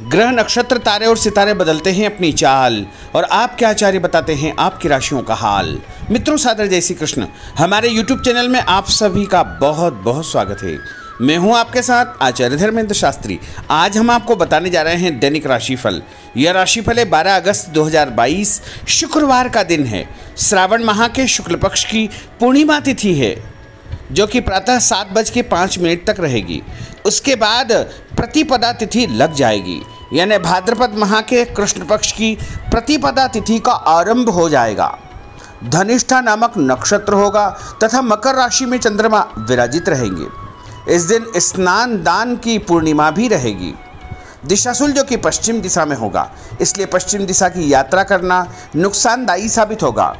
ग्रह नक्षत्र तारे और सितारे बदलते हैं अपनी चाल और आपके आचार्य बताते हैं आपकी राशियों का हाल। मित्रों, सादर जय श्री कृष्ण। हमारे YouTube चैनल में आप सभी का बहुत बहुत स्वागत है। मैं हूं आपके साथ आचार्य धर्मेंद्र शास्त्री। आज हम आपको बताने जा रहे हैं दैनिक राशिफल। यह राशिफल है 12 अगस्त 2022 शुक्रवार का दिन है। श्रावण माह के शुक्ल पक्ष की पूर्णिमा तिथि है जो कि प्रातः 7:05 तक रहेगी। उसके बाद प्रतिपदा तिथि लग जाएगी, यानी भाद्रपद माह के कृष्ण पक्ष की प्रतिपदा तिथि का आरंभ हो जाएगा। धनिष्ठा नामक नक्षत्र होगा तथा मकर राशि में चंद्रमा विराजित रहेंगे। इस दिन स्नान दान की पूर्णिमा भी रहेगी। दिशाशूल जो कि पश्चिम दिशा में होगा, इसलिए पश्चिम दिशा की यात्रा करना नुकसानदायी साबित होगा।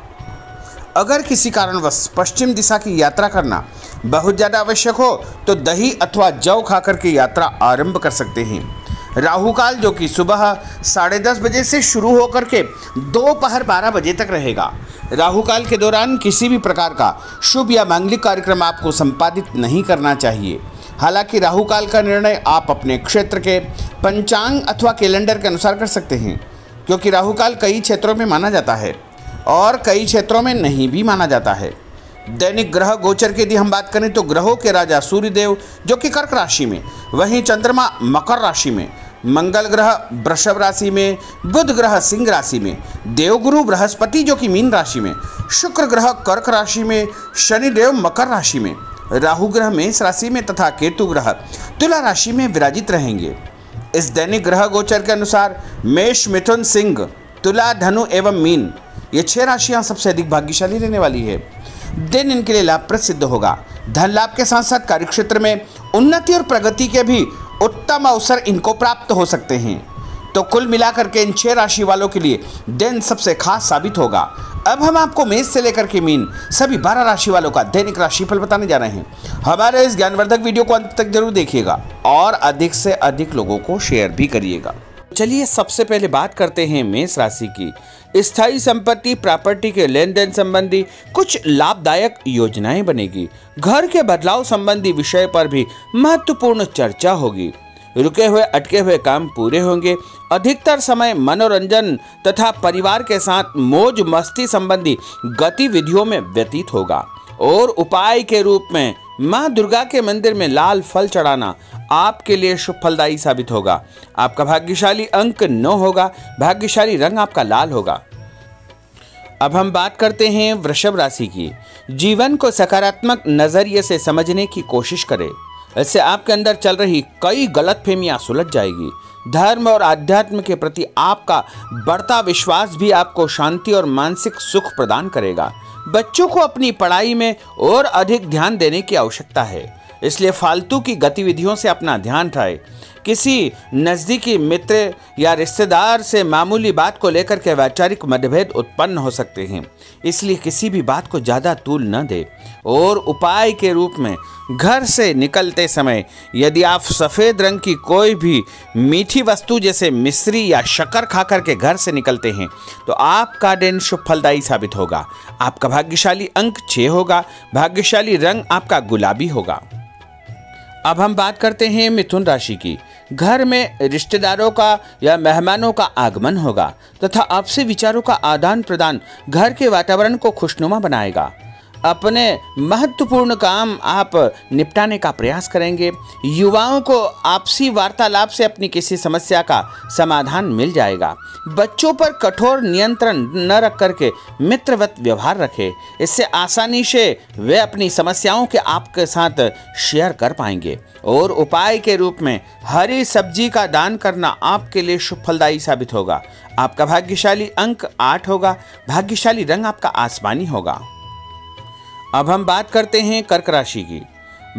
अगर किसी कारणवश पश्चिम दिशा की यात्रा करना बहुत ज़्यादा आवश्यक हो तो दही अथवा जौ खाकर के यात्रा आरंभ कर सकते हैं। राहु काल जो कि सुबह 10:30 बजे से शुरू होकर के दोपहर 12 बजे तक रहेगा। राहु काल के दौरान किसी भी प्रकार का शुभ या मांगलिक कार्यक्रम आपको संपादित नहीं करना चाहिए। हालांकि राहु काल का निर्णय आप अपने क्षेत्र के पंचांग अथवा कैलेंडर के अनुसार कर सकते हैं, क्योंकि राहु काल कई क्षेत्रों में माना जाता है और कई क्षेत्रों में नहीं भी माना जाता है। दैनिक ग्रह गोचर की यदि हम बात करें तो ग्रहों के राजा सूर्यदेव जो कि कर्क राशि में, वहीं चंद्रमा मकर राशि में, मंगल ग्रह वृषभ राशि में, बुध ग्रह सिंह राशि में, देवगुरु बृहस्पति जो कि मीन राशि में, शुक्र ग्रह कर्क राशि में, शनिदेव मकर राशि में, राहु ग्रह मेष राशि में तथा केतु ग्रह तुला राशि में विराजित रहेंगे। इस दैनिक ग्रह गोचर के अनुसार मेष, मिथुन, सिंह, तुला, धनु एवं मीन ये 6 राशियां सबसे अधिक भाग्यशाली रहने वाली है। दिन इनके लिए लाभप्रद सिद्ध होगा। धन लाभ के साथ साथ कार्यक्षेत्र में उन्नति और प्रगति के भी उत्तम अवसर इनको प्राप्त हो सकते हैं। तो कुल मिलाकर के इन 6 राशि वालों के लिए दिन सबसे खास साबित होगा। अब हम आपको मेष से लेकर के मीन सभी 12 राशि वालों का दैनिक राशिफल बताने जा रहे हैं। हमारे इस ज्ञानवर्धक वीडियो को अंत तक जरूर देखिएगा और अधिक से अधिक लोगों को शेयर भी करिएगा। चलिए सबसे पहले बात करते हैं मेष राशि की। स्थायी संपत्ति प्रॉपर्टी के लेन देन संबंधी कुछ लाभदायक योजनाएं बनेगी। घर के बदलाव संबंधी विषय पर भी महत्वपूर्ण चर्चा होगी। रुके हुए अटके हुए काम पूरे होंगे। अधिकतर समय मनोरंजन तथा परिवार के साथ मौज मस्ती संबंधी गतिविधियों में व्यतीत होगा। और उपाय के रूप में मां दुर्गा के मंदिर में लाल फल चढ़ाना आपके लिए शुभ फलदायी साबित होगा। आपका भाग्यशाली अंक 9 होगा। भाग्यशाली रंग आपका लाल होगा। अब हम बात करते हैं वृषभ राशि की। जीवन को सकारात्मक नजरिए से समझने की कोशिश करें। इससे आपके अंदर चल रही कई गलतफहमियां सुलझ जाएगी। धर्म और आध्यात्म के प्रति आपका बढ़ता विश्वास भी आपको शांति और मानसिक सुख प्रदान करेगा। बच्चों को अपनी पढ़ाई में और अधिक ध्यान देने की आवश्यकता है, इसलिए फालतू की गतिविधियों से अपना ध्यान हटाएं। किसी नज़दीकी मित्र या रिश्तेदार से मामूली बात को लेकर के वैचारिक मतभेद उत्पन्न हो सकते हैं, इसलिए किसी भी बात को ज़्यादा तूल न दें। और उपाय के रूप में घर से निकलते समय यदि आप सफ़ेद रंग की कोई भी मीठी वस्तु जैसे मिश्री या शक्कर खाकर के घर से निकलते हैं तो आपका दिन शुभ फलदायी साबित होगा। आपका भाग्यशाली अंक 6 होगा। भाग्यशाली रंग आपका गुलाबी होगा। अब हम बात करते हैं मिथुन राशि की। घर में रिश्तेदारों का या मेहमानों का आगमन होगा तथा आपसी विचारों का आदान प्रदान घर के वातावरण को खुशनुमा बनाएगा। अपने महत्वपूर्ण काम आप निपटाने का प्रयास करेंगे। युवाओं को आपसी वार्तालाप से अपनी किसी समस्या का समाधान मिल जाएगा। बच्चों पर कठोर नियंत्रण न रख करके मित्रवत व्यवहार रखें। इससे आसानी से वे अपनी समस्याओं के आपके साथ शेयर कर पाएंगे। और उपाय के रूप में हरी सब्जी का दान करना आपके लिए शुभ फलदायी साबित होगा। आपका भाग्यशाली अंक 8 होगा। भाग्यशाली रंग आपका आसमानी होगा। अब हम बात करते हैं कर्क राशि की।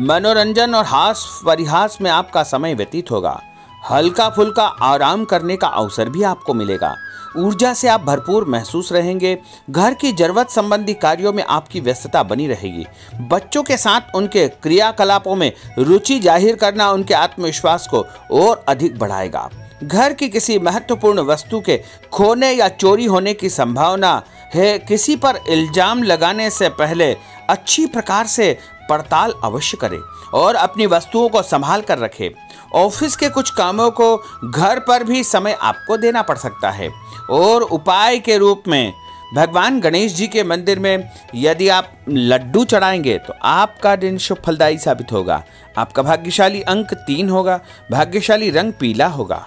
मनोरंजन और हास परिहास में आपका समय व्यतीत होगा। हल्का फुल्का आराम करने का अवसर भी आपको मिलेगा। ऊर्जा से आप भरपूर महसूस रहेंगे। घर की जरूरत संबंधी कार्यों में आपकी व्यस्तता बनी रहेगी। बच्चों के साथ उनके क्रियाकलापों में रुचि जाहिर करना उनके आत्मविश्वास को और अधिक बढ़ाएगा। घर की किसी महत्वपूर्ण वस्तु के खोने या चोरी होने की संभावना है। किसी पर इल्जाम लगाने से पहले अच्छी प्रकार से पड़ताल अवश्य करें और अपनी वस्तुओं को संभाल कर रखें। ऑफिस के कुछ कामों को घर पर भी समय आपको देना पड़ सकता है। और उपाय के रूप में भगवान गणेश जी के मंदिर में यदि आप लड्डू चढ़ाएंगे तो आपका दिन शुभ फलदायी साबित होगा। आपका भाग्यशाली अंक 3 होगा। भाग्यशाली रंग पीला होगा।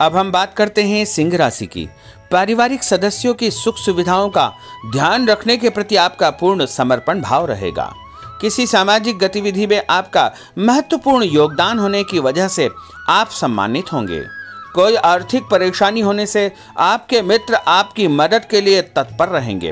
अब हम बात करते हैं सिंह राशि की। पारिवारिक सदस्यों की सुख सुविधाओं का ध्यान रखने के प्रति आपका पूर्ण समर्पण भाव रहेगा। किसी सामाजिक गतिविधि में आपका महत्वपूर्ण योगदान होने की वजह से आप सम्मानित होंगे। कोई आर्थिक परेशानी होने से आपके मित्र आपकी मदद के लिए तत्पर रहेंगे,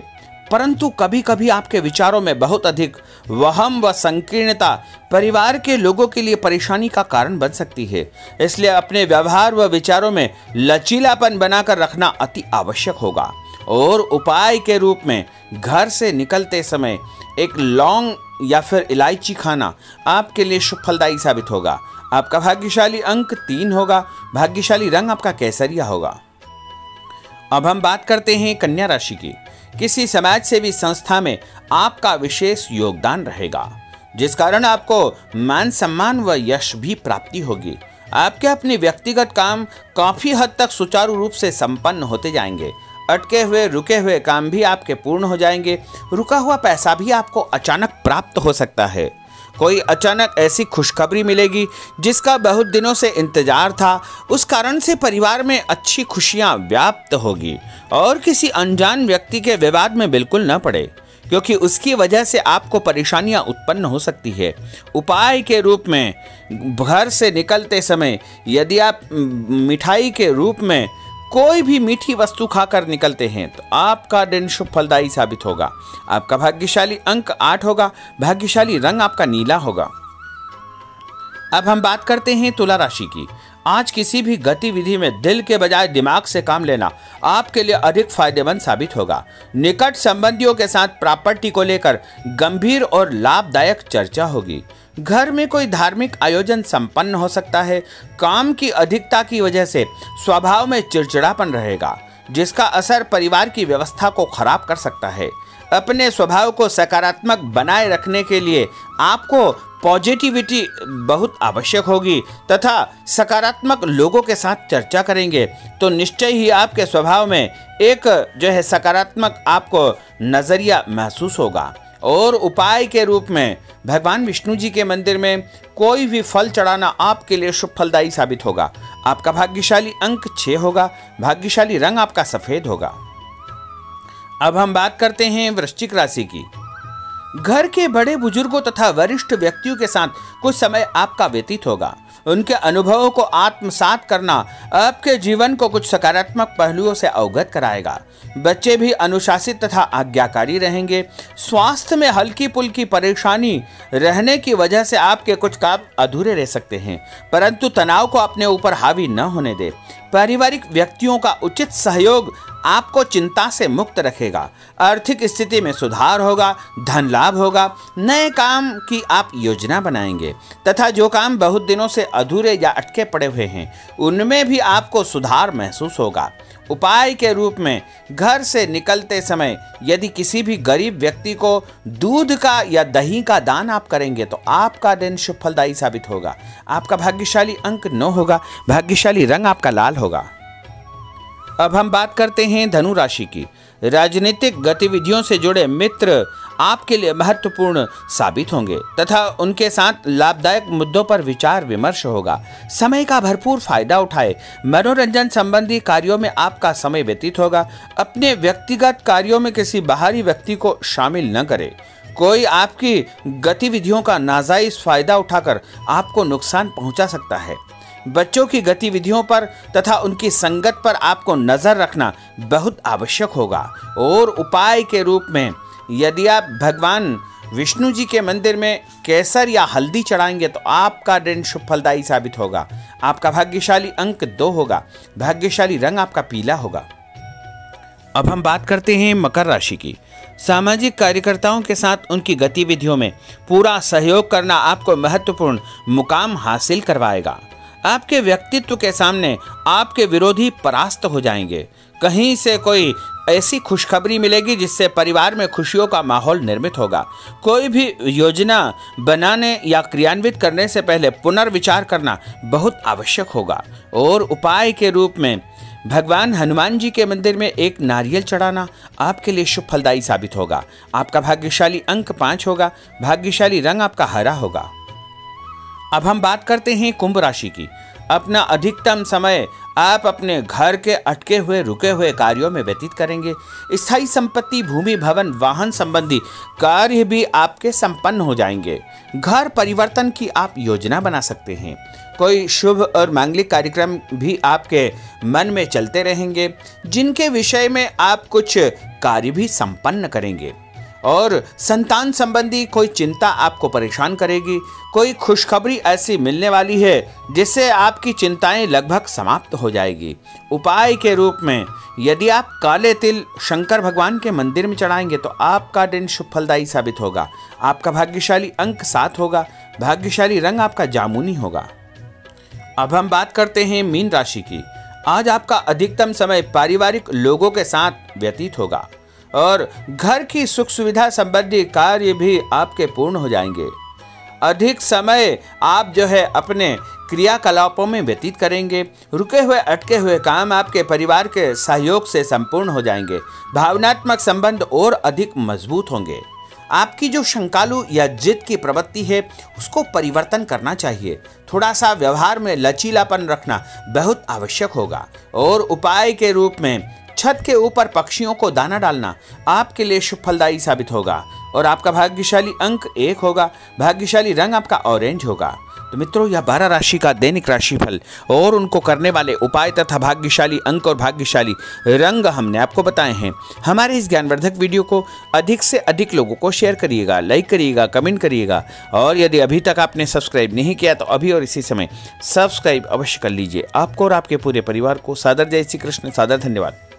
परंतु कभी कभी आपके विचारों में बहुत अधिक वहम व संकीर्णता परिवार के लोगों के लिए परेशानी का कारण बन सकती है। इसलिए अपने व्यवहार व विचारों में लचीलापन बनाकर रखना अति आवश्यक होगा। और उपाय के रूप में घर से निकलते समय एक लौंग या फिर इलायची खाना आपके लिए शुभ फलदायी साबित होगा। आपका भाग्यशाली अंक 3 होगा। भाग्यशाली रंग आपका केसरिया होगा। अब हम बात करते हैं कन्या राशि की। किसी समाज सेवी संस्था में आपका विशेष योगदान रहेगा, जिस कारण आपको मान सम्मान व यश भी प्राप्ति होगी। आपके अपने व्यक्तिगत काम काफी हद तक सुचारू रूप से संपन्न होते जाएंगे। अटके हुए रुके हुए काम भी आपके पूर्ण हो जाएंगे। रुका हुआ पैसा भी आपको अचानक प्राप्त हो सकता है। कोई अचानक ऐसी खुशखबरी मिलेगी जिसका बहुत दिनों से इंतजार था। उस कारण से परिवार में अच्छी खुशियां व्याप्त होगी। और किसी अनजान व्यक्ति के विवाद में बिल्कुल न पड़े, क्योंकि उसकी वजह से आपको परेशानियां उत्पन्न हो सकती है। उपाय के रूप में घर से निकलते समय यदि आप मिठाई के रूप में कोई भी मीठी वस्तु खाकर निकलते हैं तो आपका दिन शुभ फलदायी साबित होगा। आपका भाग्यशाली अंक 8 होगा। भाग्यशाली रंग आपका नीला होगा। अब हम बात करते हैं तुला राशि की। आज किसी भी गतिविधि में दिल के बजाय दिमाग से काम लेना आपके लिए अधिक फायदेमंद साबित होगा। निकट संबंधियों के साथ प्रॉपर्टी को लेकर गंभीर और लाभदायक चर्चा होगी। घर में कोई धार्मिक आयोजन संपन्न हो सकता है। काम की अधिकता की वजह से स्वभाव में चिड़चिड़ापन रहेगा, जिसका असर परिवार की व्यवस्था को खराब कर सकता है। अपने स्वभाव को सकारात्मक बनाए रखने के लिए आपको पॉजिटिविटी बहुत आवश्यक होगी तथा सकारात्मक लोगों के साथ चर्चा करेंगे तो निश्चय ही आपके स्वभाव में एक सकारात्मक आपको नजरिया महसूस होगा। और उपाय के रूप में भगवान विष्णु जी के मंदिर में कोई भी फल चढ़ाना आपके लिए शुभ फलदायी साबित होगा। आपका भाग्यशाली अंक 6 होगा। भाग्यशाली रंग आपका सफेद होगा। अब हम बात करते हैं वृश्चिक राशि की। घर के बड़े बुजुर्गों तथा वरिष्ठ व्यक्तियों के साथ कुछ समय आपका व्यतीत होगा। उनके अनुभवों को आत्मसात करना आपके जीवन को कुछ सकारात्मक पहलुओं से अवगत कराएगा। बच्चे भी अनुशासित तथा आज्ञाकारी रहेंगे। स्वास्थ्य में हल्की पुल्की परेशानी रहने की वजह से आपके कुछ काम अधूरे रह सकते हैं, परंतु तनाव को अपने ऊपर हावी न होने दे। पारिवारिक व्यक्तियों का उचित सहयोग आपको चिंता से मुक्त रखेगा। आर्थिक स्थिति में सुधार होगा। धन लाभ होगा। नए काम की आप योजना बनाएंगे तथा जो काम बहुत दिनों से अधूरे या अटके पड़े हुए हैं उनमें भी आपको सुधार महसूस होगा। उपाय के रूप में घर से निकलते समय यदि किसी भी गरीब व्यक्ति को दूध का या दही का दान आप करेंगे तो आपका दिन शुभ फलदायी साबित होगा। आपका भाग्यशाली अंक 9 होगा। भाग्यशाली रंग आपका लाल होगा। अब हम बात करते हैं धनु राशि की। राजनीतिक गतिविधियों से जुड़े मित्र आपके लिए महत्वपूर्ण साबित होंगे तथा उनके साथ लाभदायक मुद्दों पर विचार विमर्श होगा। समय का भरपूर फायदा उठाए। मनोरंजन संबंधी कार्यों में आपका समय व्यतीत होगा। अपने व्यक्तिगत कार्यों में किसी बाहरी व्यक्ति को शामिल न करें। कोई आपकी गतिविधियों का नाजायज फायदा उठाकर आपको नुकसान पहुंचा सकता है। बच्चों की गतिविधियों पर तथा उनकी संगत पर आपको नजर रखना बहुत आवश्यक होगा। और उपाय के रूप में यदि आप भगवान विष्णु जी के मंदिर में केसर या हल्दी चढ़ाएंगे तो आपका दिन शुभ फलदायी साबित होगा। आपका भाग्यशाली अंक 2 होगा। भाग्यशाली रंग आपका पीला होगा। अब हम बात करते हैं मकर राशि की। सामाजिक कार्यकर्ताओं के साथ उनकी गतिविधियों में पूरा सहयोग करना आपको महत्वपूर्ण मुकाम हासिल करवाएगा। आपके व्यक्तित्व के सामने आपके विरोधी परास्त हो जाएंगे। कहीं से कोई ऐसी खुशखबरी मिलेगी जिससे परिवार में खुशियों का माहौल निर्मित होगा। कोई भी योजना बनाने या क्रियान्वित करने से पहले पुनर्विचार करना बहुत आवश्यक होगा। और उपाय के रूप में भगवान हनुमान जी के मंदिर में एक नारियल चढ़ाना आपके लिए शुभ फलदायी साबित होगा। आपका भाग्यशाली अंक 5 होगा। भाग्यशाली रंग आपका हरा होगा। अब हम बात करते हैं कुंभ राशि की। अपना अधिकतम समय आप अपने घर के अटके हुए रुके हुए कार्यों में व्यतीत करेंगे। स्थायी संपत्ति, भूमि, भवन, वाहन संबंधी कार्य भी आपके संपन्न हो जाएंगे। घर परिवर्तन की आप योजना बना सकते हैं। कोई शुभ और मांगलिक कार्यक्रम भी आपके मन में चलते रहेंगे, जिनके विषय में आप कुछ कार्य भी संपन्न करेंगे। और संतान संबंधी कोई चिंता आपको परेशान करेगी। कोई खुशखबरी ऐसी मिलने वाली है जिससे आपकी चिंताएं लगभग समाप्त हो जाएगी। उपाय के रूप में यदि आप काले तिल शंकर भगवान के मंदिर में चढ़ाएंगे तो आपका दिन शुभ फलदायी साबित होगा। आपका भाग्यशाली अंक 7 होगा। भाग्यशाली रंग आपका जामुनी होगा। अब हम बात करते हैं मीन राशि की। आज आपका अधिकतम समय पारिवारिक लोगों के साथ व्यतीत होगा और घर की सुख सुविधा संबंधी कार्य भी आपके पूर्ण हो जाएंगे। अधिक समय आप अपने क्रियाकलापों में व्यतीत करेंगे। रुके हुए अटके हुए काम आपके परिवार के सहयोग से संपूर्ण हो जाएंगे। भावनात्मक संबंध और अधिक मजबूत होंगे। आपकी जो शंकालु या जिद की प्रवृत्ति है उसको परिवर्तन करना चाहिए। थोड़ा सा व्यवहार में लचीलापन रखना बहुत आवश्यक होगा। और उपाय के रूप में छत के ऊपर पक्षियों को दाना डालना आपके लिए शुभ फलदायी साबित होगा। और आपका भाग्यशाली अंक 1 होगा। भाग्यशाली रंग आपका ऑरेंज होगा। तो मित्रों, यह 12 राशि का दैनिक राशिफल और उनको करने वाले उपाय तथा भाग्यशाली अंक और भाग्यशाली रंग हमने आपको बताए हैं। हमारे इस ज्ञानवर्धक वीडियो को अधिक से अधिक लोगों को शेयर करिएगा, लाइक करिएगा, कमेंट करिएगा। और यदि अभी तक आपने सब्सक्राइब नहीं किया तो अभी और इसी समय सब्सक्राइब अवश्य कर लीजिए। आपको और आपके पूरे परिवार को सादर जय श्री कृष्ण, सादर धन्यवाद।